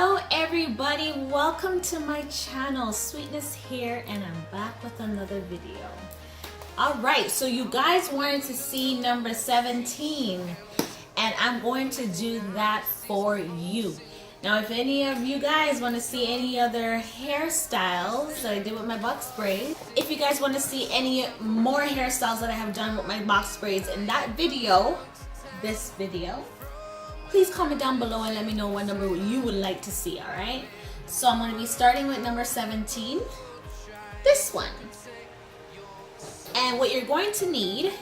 Hello everybody, welcome to my channel. Sweetness here, and I'm back with another video. Alright, so you guys wanted to see number 17, and I'm going to do that for you. Now if any of you guys want to see any other hairstyles that I did with my box braids, if you guys want to see any more hairstyles that I have done with my box braids in that video, this video, please comment down below and let me know what number you would like to see, alright? So I'm going to be starting with number 17, this one. And what you're going to need,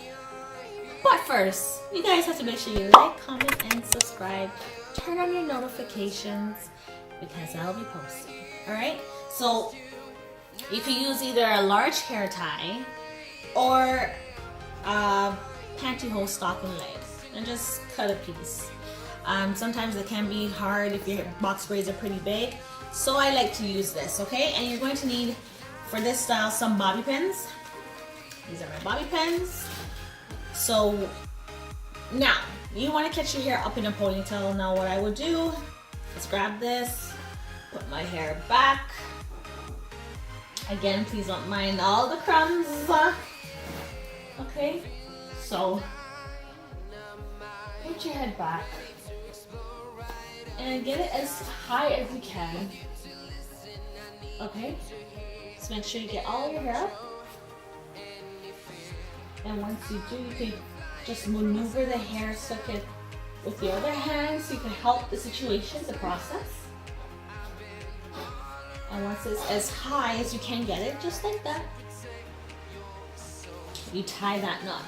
but first, you guys have to make sure you like, comment, and subscribe. Turn on your notifications because I'll be posting, alright? So you can use either a large hair tie or a pantyhose stocking leg and just cut a piece. Sometimes it can be hard if your box braids are pretty big, so I like to use this, okay? And you're going to need, for this style, some bobby pins. These are my bobby pins. So now, you want to catch your hair up in a ponytail. Now what I would do is grab this, put my hair back. Again, please don't mind all the crumbs. Okay, so put your head back and get it as high as you can. Okay, so make sure you get all your hair up. And once you do, you can just maneuver the hair so you can, with your other hand, so you can help the situation, the process. And once it's as high as you can get it, just like that, you tie that knot.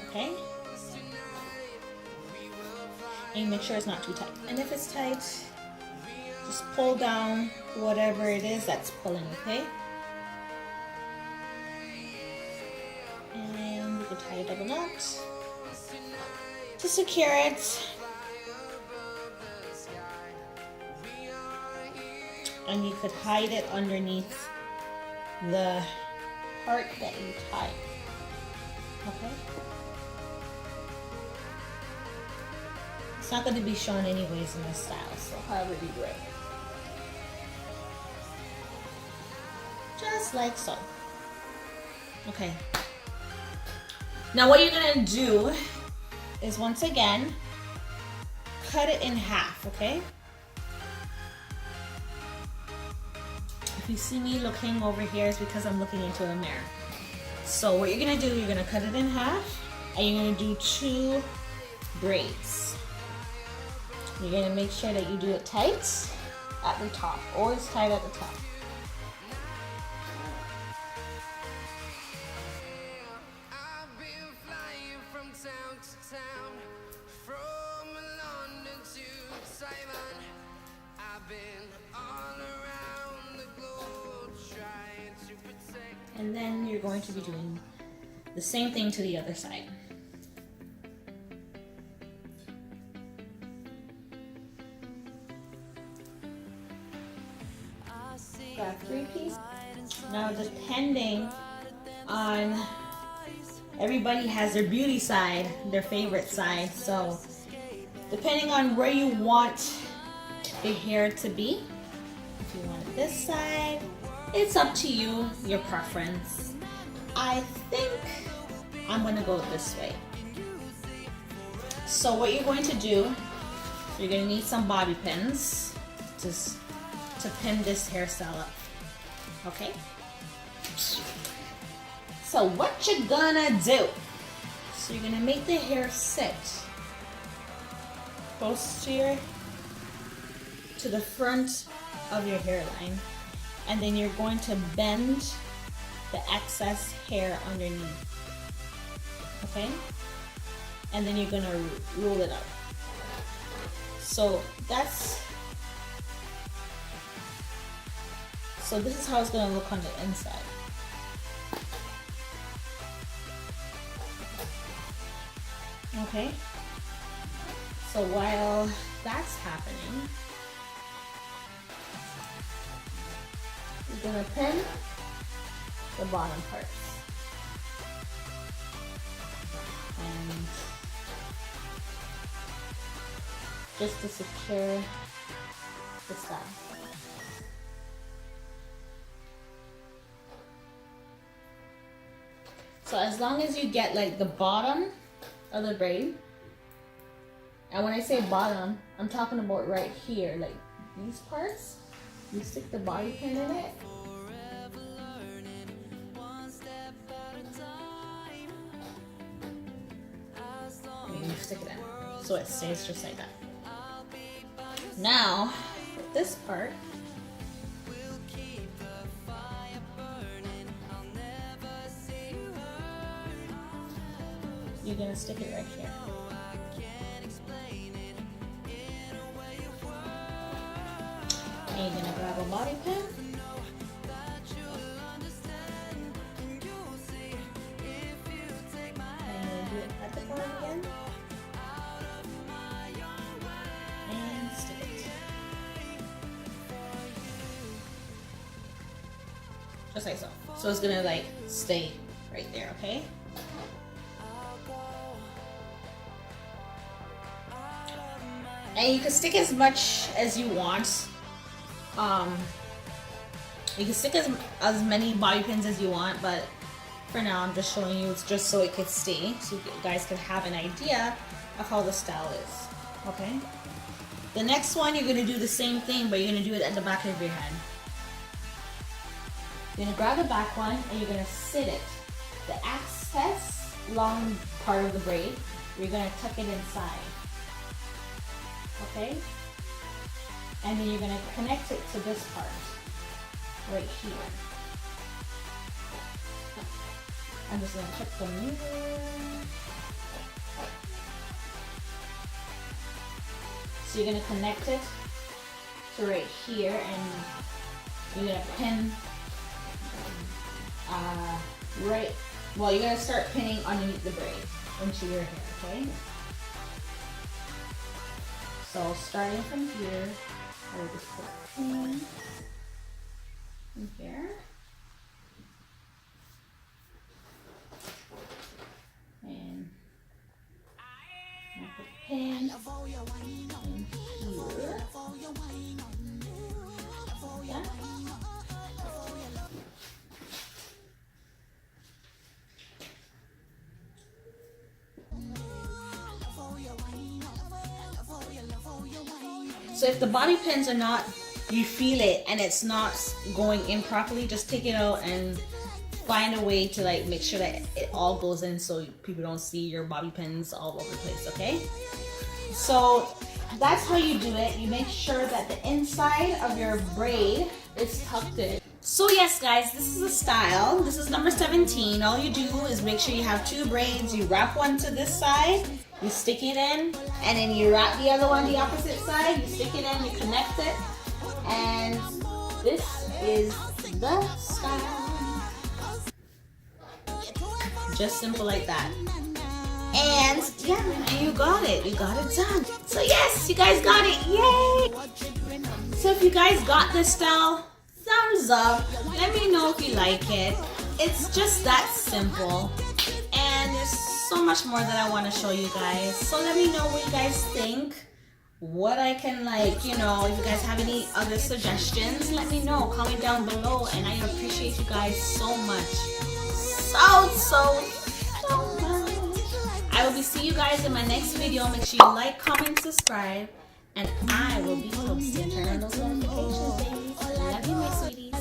Okay? And make sure it's not too tight. And if it's tight, just pull down whatever it is that's pulling, okay? And you can tie a double knot to secure it. And you could hide it underneath the part that you tied, okay? It's not going to be shown anyways in this style, so however you do it. Just like so. Okay. Now what you're going to do is, once again, cut it in half, okay? If you see me looking over here, it's because I'm looking into a mirror. So what you're going to do, you're going to cut it in half, and you're going to do 2 braids. You're going to make sure that you do it tight at the top. Always tight at the top. And then you're going to be doing the same thing to the other side. Got 3 pieces. Now depending on, everybody has their beauty side, their favorite side. So depending on where you want the hair to be, if you want it this side, it's up to you, your preference. I think I'm gonna go this way. So what you're going to do, you're gonna need some bobby pins to pin this hairstyle up, okay? So what you're gonna do, so you're gonna make the hair sit close to the front of your hairline, and then you're going to bend the excess hair underneath, okay? And then you're gonna roll it up. So this is how it's gonna look on the inside. Okay? So while that's happening, you're gonna pin the bottom parts. And just to secure the style. So as long as you get like the bottom of the braid, and when I say bottom, I'm talking about right here, like these parts, you stick the bobby pin in it. And you stick it in, so it stays just like that. Now, with this part, you're gonna stick it right here. And you're gonna grab a bobby pin. And do it at the bottom again. And stick it. Just like so. So it's gonna like stay right there, okay? And you can stick as much as you want. You can stick as many bobby pins as you want, but for now I'm just showing you, it's just so it could stay, so you guys can have an idea of how the style is. Okay. The next one, you're gonna do the same thing, but you're gonna do it at the back of your head. You're gonna grab the back one and you're gonna sit it. The excess long part of the braid, you're gonna tuck it inside. Okay? And then you're gonna connect it to this part, right here. I'm just gonna check the mirror. So you're gonna connect it to right here, and you're gonna pin right, well, you're gonna start pinning underneath the braid into your hair, okay? So starting from here, I will just put a pin in here. And I put a pin in here. Yeah. So if the bobby pins are not, you feel it and it's not going in properly, just take it out and find a way to like make sure that it all goes in so people don't see your bobby pins all over the place, okay? So that's how you do it. You make sure that the inside of your braid is tucked in. So yes guys, this is the style. This is number 17. All you do is make sure you have two braids. You wrap one to this side, you stick it in, and then you wrap the other one the opposite side, you stick it in, you connect it, and this is the style. Just simple like that. And yeah, and you got it done. So yes, you guys got it, yay! So if you guys got this style, thumbs up, let me know if you like it. It's just that simple, and there's so much more that I want to show you guys. So let me know what you guys think, what I can like, you know, if you guys have any other suggestions, let me know, comment down below, and I appreciate you guys so much, so much. I will be seeing you guys in my next video. Make sure you like, comment, subscribe, and I will be posting. Turn on those notifications, baby. Love you, my sweeties.